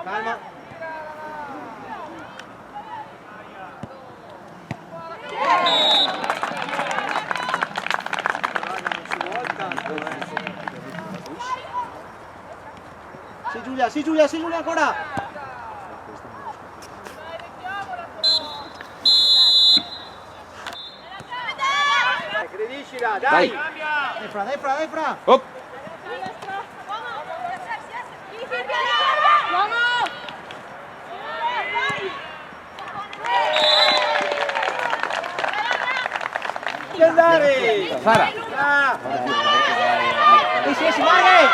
Calma. Sì Giulia ancora! Credicila, dai! Dai Fra! Op. Andare! Sara! Sì, vai!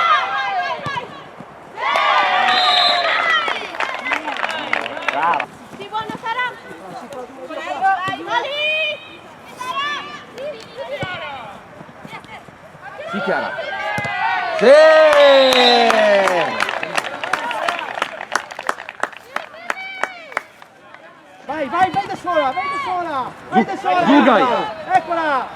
Brava! Sì, buona Sara! Sì, Chiara! Sì! Vai da sola! Giugai! Eccola!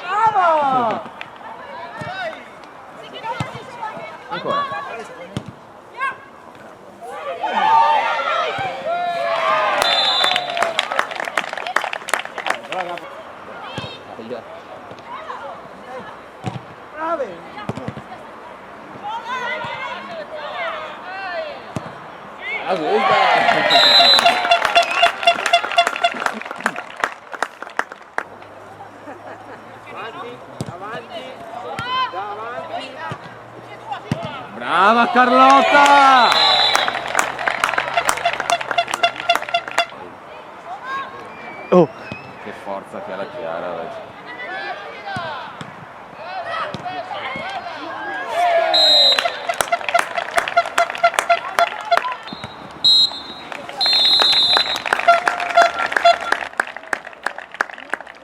Bravo! Ancora! Brave! Avanti! Brava Carlotta!